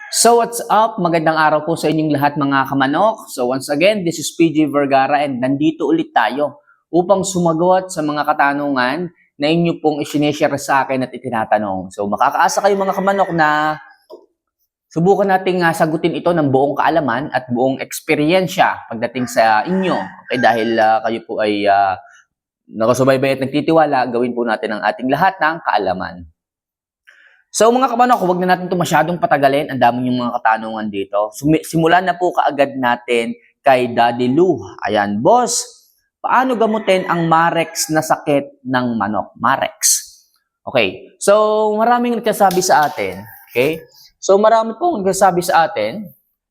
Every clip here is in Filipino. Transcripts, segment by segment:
So what's up? Magandang araw po sa inyong lahat mga kamanok. So once again, this is PJ Vergara and nandito ulit tayo upang sumagot sa mga katanungan na inyo pong isineshare sa akin at itinatanong. So makakaasa kayo mga kamanok na subukan nating sagutin ito ng buong kaalaman at buong eksperyensya pagdating sa inyo. Okay, dahil kayo po ay nakasubaybay at nagtitiwala, gawin po natin ang ating lahat ng kaalaman. So mga kamanok, huwag na natin ito masyadong patagalin. Ang dami yung mga katanungan dito. Simulan na po kaagad natin kay Daddy Lou. Ayan, boss, paano gamutin ang Marex na sakit ng manok? Marex. Okay, so maraming nagsasabi sa atin. Okay, so marami pong nagsasabi sa atin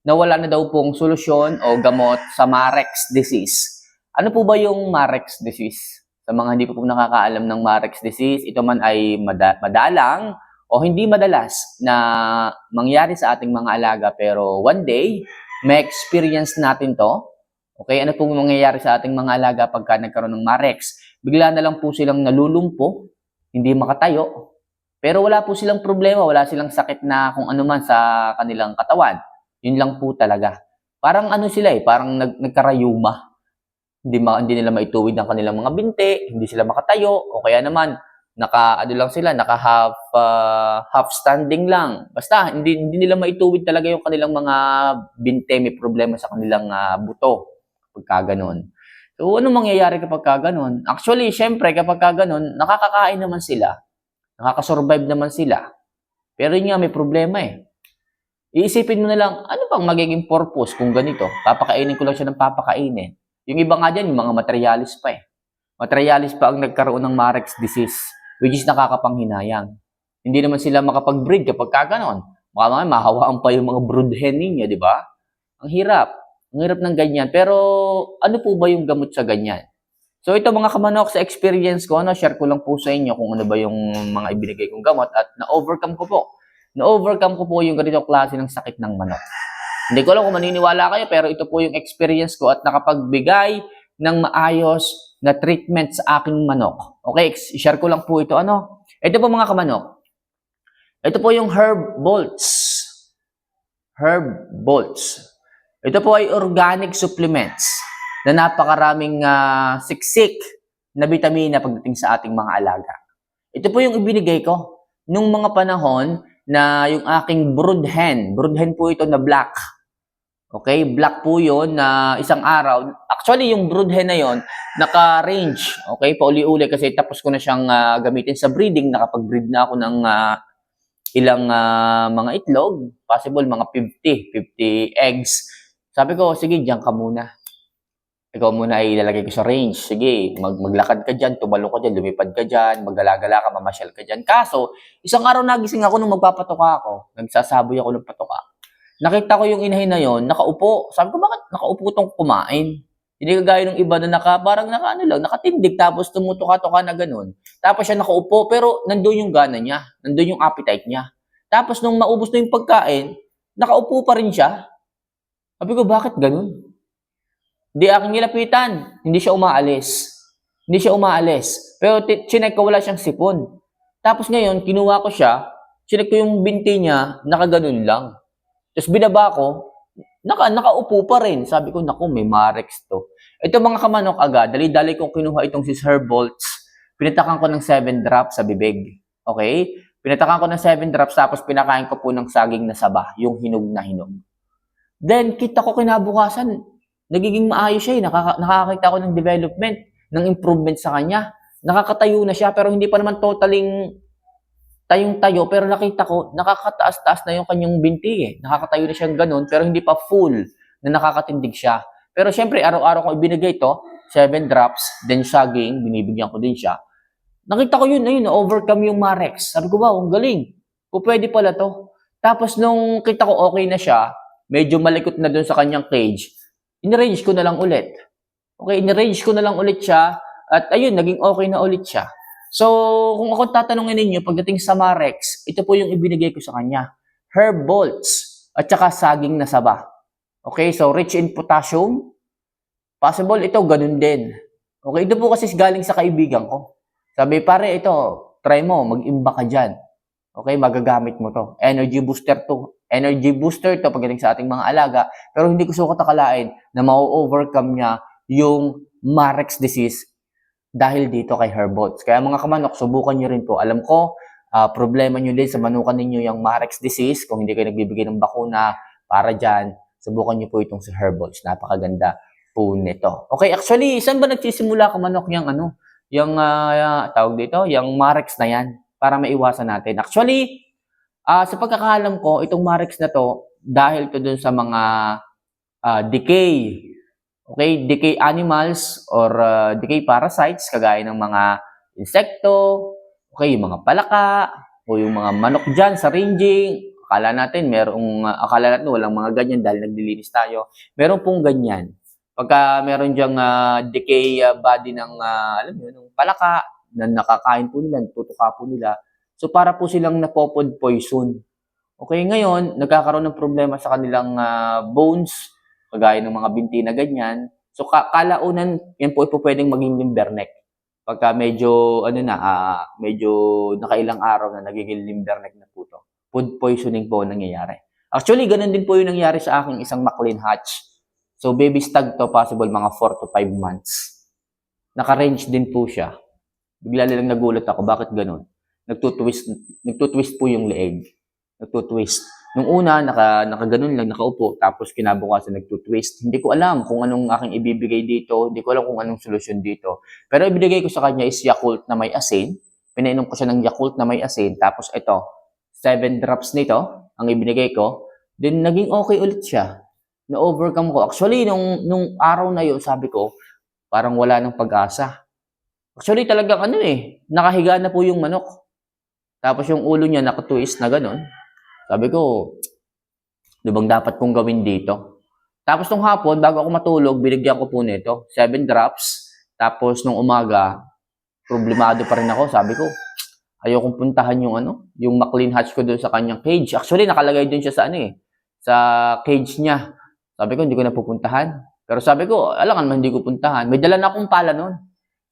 na wala na daw pong solusyon o gamot sa Marex disease. Ano po ba yung Marex disease? Sa mga hindi po nakakaalam ng Marex disease, ito man ay madalang o hindi madalas na mangyari sa ating mga alaga, pero one day, may experience natin to. Okay, ano pong mangyayari sa ating mga alaga pagka nagkaroon ng Marex? Bigla na lang po silang nalulumpo, hindi makatayo, pero wala po silang problema, wala silang sakit na kung ano man sa kanilang katawan. Yun lang po talaga. Parang ano sila parang nagkarayuma. Hindi nila maituwid ang kanilang mga binti, hindi sila makatayo, o kaya naman, naka half standing lang. Basta hindi nila maituwid talaga yung kanilang mga binte, may problema sa kanilang buto pagka ganoon. So ano mangyayari kapag ganoon? Actually, syempre kapag ganoon, nakakakain naman sila. Nakaka-survive naman sila. Pero yun nga, may problema Iisipin mo na lang, ano bang magiging purpose kung ganito? Papakainin ko lang siya ng papakainin. Yung iba nga dyan, yung mga materialis pa Materialis pa ang nagkaroon ng Marex disease, which is nakakapanghinayang. Hindi naman sila makapag-breed kapag gano'n. Baka mahawaan pa yung mga brood hen ninyo, di ba? Ang hirap. Ang hirap ng ganyan. Pero ano po ba yung gamot sa ganyan? So ito mga kamanok, sa experience ko, share ko lang po sa inyo kung ano ba yung mga ibinigay kong gamot at na-overcome ko po. Na-overcome ko po yung ganito klase ng sakit ng manok. Hindi ko alam kung maniniwala kayo, pero ito po yung experience ko at nakapagbigay ng maayos na treatment sa aking manok. Okay, i-share ko lang po ito. Ito po mga kamanok. Ito po yung Herb Bolts. Herb Bolts. Ito po ay organic supplements na napakaraming siksik na bitamina pagdating sa ating mga alaga. Ito po yung ibinigay ko nung mga panahon na yung aking brood hen. Brood hen po ito na black. Okay, black po yun na isang araw. Actually, yung brood hen na yun, naka-range. Okay, pauli-uli kasi tapos ko na siyang gamitin sa breeding. Nakapag-breed na ako ng ilang mga itlog. Possible, mga 50 eggs. Sabi ko, sige, diyan ka muna. Ikaw muna ay ilalagay ko sa range. Sige, maglakad ka dyan, tumalong ka dyan, lumipad ka dyan, maggalagala ka, mamasyal ka dyan. Kaso, isang araw nagising ako nung magpapatoka ako. Nagsasaboy ako ng patoka. Nakita ko yung inahin na yon, nakaupo. Sabi ko, bakit nakaupo tong kumain? Hindi kagaya ng iba na parang nakatindig, tapos tumutuka-tuka na ganun. Tapos siya nakaupo, pero nandun yung gana niya. Nandun yung appetite niya. Tapos nung maubos na yung pagkain, nakaupo pa rin siya. Sabi ko, bakit ganun? Di aking nilapitan. Hindi siya umaalis. Pero chinek ko, wala siyang sipon. Tapos ngayon, kinuha ko siya, chinek ko yung binti niya, nakaganon lang. Tapos binaba ko, nakaupo pa rin. Sabi ko, naku, may Marex to. Ito mga kamanok agad, dali-dali kong kinuha itong si Herb Bolts. Pinatakan ko ng 7 drops sa bibig. Okay? Pinatakan ko ng 7 drops, tapos pinakain ko po ng saging na saba, yung hinog na hinog. Then, kita ko kinabukasan, nagiging maayos siya nakakakita ko ng development, ng improvement sa kanya. Nakakatayo na siya, pero hindi pa naman totaling tayong-tayo, pero nakita ko, nakakataas-taas na yung kanyang binti Nakakatayo na siyang ganun, pero hindi pa full na nakakatindig siya. Pero syempre, araw-araw ko ibinigay to, 7 drops, then saging, binibigyan ko din siya. Nakita ko yun, na-overcome yung Marex. Sabi ko, wow, ang galing. Pwede pala to. Tapos nung kita ko okay na siya, medyo malikot na dun sa kanyang cage, in-range ko na lang ulit. Okay, in-range ko na lang ulit siya, at ayun, naging okay na ulit siya. So, kung ako tatanungin ninyo, pagdating sa Marex, ito po yung ibinigay ko sa kanya. Herb Bolts, at saka saging na saba. Okay, so rich in potassium. Possible, ito, ganun din. Okay, ito po kasi galing sa kaibigan ko. Sabi, pare, ito, try mo, mag-imba ka dyan. Okay, magagamit mo to. Energy booster to. energy booster to pagdating sa ating mga alaga, pero hindi ko sukat akalain na ma-overcome niya yung Marex disease dahil dito kay Herbots. Kaya mga kamanok, subukan nyo rin po. Alam ko, problema nyo din sa manukan ninyo yung Marex disease. Kung hindi kayo nagbibigay ng bakuna para dyan, subukan nyo po itong si Herbots. Napakaganda po nito. Okay, actually, saan ba nagsisimula kamanok yung tawag dito, yung Marex na yan para maiwasan natin? Actually, sa pagkakaalam ko, itong Marex na to, dahil to dun sa mga decay, okay, decay animals or decay parasites, kagaya ng mga insekto, okay, yung mga palaka, o yung mga manok dyan sa ranging. Akala natin walang mga ganyan dahil naglilinis tayo. Meron pong ganyan. Pagka meron dyang decay body ng, alam mo, ng palaka, na nakakain po nila, tutuka po nila. So, para po silang napopod poison. Okay, ngayon, nagkakaroon ng problema sa kanilang bones, kagaya ng mga binti na ganyan. So, kalaunan, yan po pwedeng maging limberneck. Pagka medyo, medyo nakailang araw na nagiging limberneck na po to. Food poisoning po nangyayari. Actually, ganun din po yung nangyari sa aking isang Maclean Hatch. So, baby stag to, possible mga 4 to 5 months. Naka-range din po siya. Bigla lang nagulat ako, bakit ganun? Nagtutwist po yung leeg. Nagtutwist. Nung una, nakaganon lang, nakaupo, tapos kinabukasan nagtutwist. Hindi ko alam kung anong aking ibibigay dito, hindi ko alam kung anong solusyon dito. Pero ibinigay ko sa kanya is Yakult na may asin. Pinainom ko siya ng Yakult na may asin, tapos ito, 7 drops nito, ang ibinigay ko. Then naging okay ulit siya. Na-overcome ko. Actually, nung araw na yun, sabi ko, parang wala ng pag-asa. Actually, talagang nakahiga na po yung manok. Tapos yung ulo niya nakatwist na gano'n. Sabi ko, ano bang dapat kong gawin dito? Tapos nung hapon, bago ako matulog, binigyan ko po nito, 7 drops. Tapos nung umaga, problemado pa rin ako. Sabi ko, ayokong puntahan yung Maclean Hatch ko doon sa kanyang cage. Actually, nakalagay doon siya sa cage niya. Sabi ko, hindi ko na pupuntahan. Pero sabi ko, alangan man hindi ko puntahan. May dala na akong pala noon.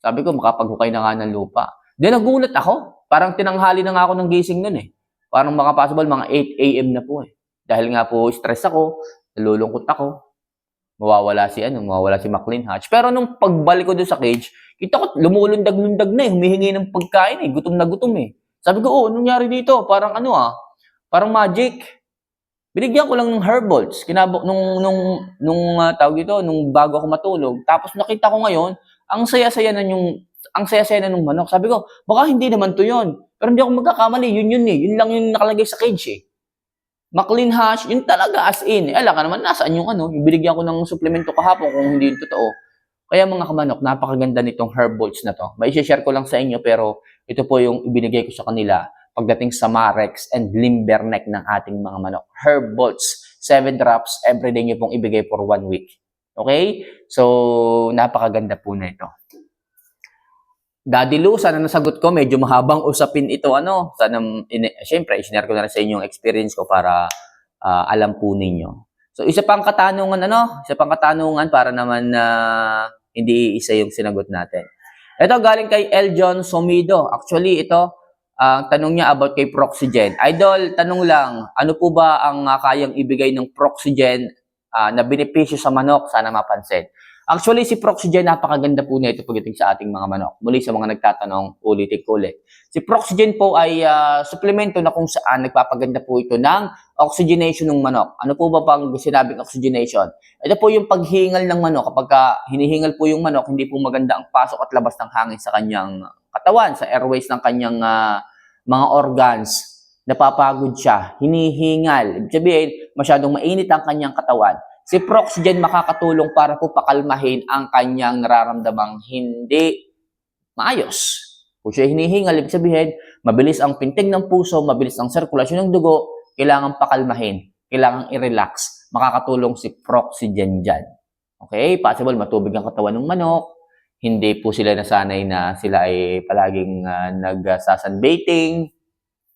Sabi ko, makapaghukay na nga ng lupa. Then nagulat ako. Parang tinanghali na nga ako ng gising noon eh. Parang mga possible, mga 8 a.m. na po eh. Dahil nga po, stress ako, nalulungkot ako. Mawawala si Maclean Hatch. Pero nung pagbalik ko doon sa cage, kita ko, lumulundag-lundag na eh. Humihingi ng pagkain eh. Gutom na gutom eh. Sabi ko, anong nangyari dito? Parang parang magic. Binigyan ko lang ng Herbalz. Nung bago ako matulog. Tapos nakita ko ngayon, ang saya-saya na nung manok. Sabi ko, baka hindi naman to yun. Pero hindi ako magkakamali. Yun eh. Yun lang yung nakalagay sa cage eh. Maclean Hatch, yun talaga as in. Alam ka naman, nasaan yung yung binigyan ko ng suplemento kahapon kung hindi yun totoo. Kaya mga kamanok, napakaganda nitong Herbalz na to. May share ko lang sa inyo pero ito po yung ibinigay ko sa kanila pagdating sa Marex and limberneck ng ating mga manok. Herbalz, 7 drops, everyday nyo pong ibigay for 1 week. Okay? So, napakaganda po na ito. Daddy Lou, sana nasagot ko. Medyo mahabang usapin ito. Siyempre, isinare ko na rin sa inyo yung experience ko para alam po ninyo. So, isa pang katanungan para naman hindi isa yung sinagot natin. Ito galing kay Eljon Somido. Actually, ito, tanong niya about kay Proxygen. Idol, tanong lang, ano po ba ang kayang ibigay ng Proxygen na benepisyo sa manok? Sana mapansin. Actually, si Proxygen, napakaganda po nito pagdating sa ating mga manok. Muli sa mga nagtatanong, ulit. Si Proxygen po ay suplemento na kung saan nagpapaganda po ito ng oxygenation ng manok. Ano po ba pang sinabing oxygenation? Ito po yung paghingal ng manok. Kapag hinihingal po yung manok, hindi po maganda ang pasok at labas ng hangin sa kanyang katawan, sa airways ng kanyang mga organs. Napapagod siya, hinihingal. Ibig sabihin, masyadong mainit ang kanyang katawan. Si Proxygen makakatulong para po pakalmahin ang kanyang nararamdamang hindi maayos. Kung siya hinihingal, ibig sabihin, mabilis ang pintig ng puso, mabilis ang sirkulasyon ng dugo, kailangan pakalmahin, kailangan i-relax. Makakatulong si Proxygen dyan. Okay? Possible matubig ang katawan ng manok, hindi po sila nasanay na sila ay palaging nagsasunbathing.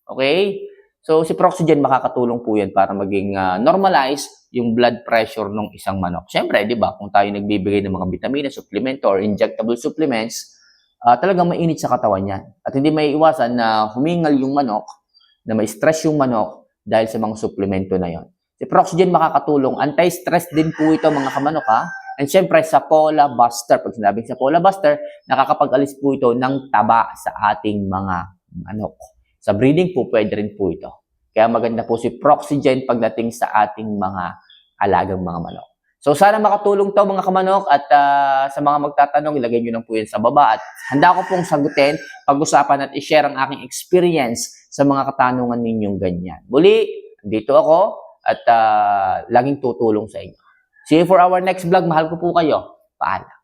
Okay? So, si Proxygen makakatulong po yan para maging normalize yung blood pressure ng isang manok. Siyempre, di ba, kung tayo nagbibigay ng mga vitamina, supplemento, or injectable supplements, talagang mainit sa katawan niya. At hindi may iwasan na humingal yung manok, na ma-stress yung manok, dahil sa mga suplemento na yon. Si Proxygen makakatulong. Anti-stress din po ito mga kamanok ha. And syempre, Sapola Buster. Pag sinabing Sapola Buster, nakakapag-alis po ito ng taba sa ating mga manok. Sa breeding po, pwede rin po ito. Kaya maganda po si Proxygen pagdating sa ating mga alagang mga manok. So sana makatulong to mga kamanok at sa mga magtatanong, ilagay nyo lang po yan sa baba at handa ko pong sagutin, pag-usapan at i-share ang aking experience sa mga katanungan ninyong ganyan. Muli, dito ako at laging tutulong sa inyo. See you for our next vlog. Mahal ko po kayo. Paalam.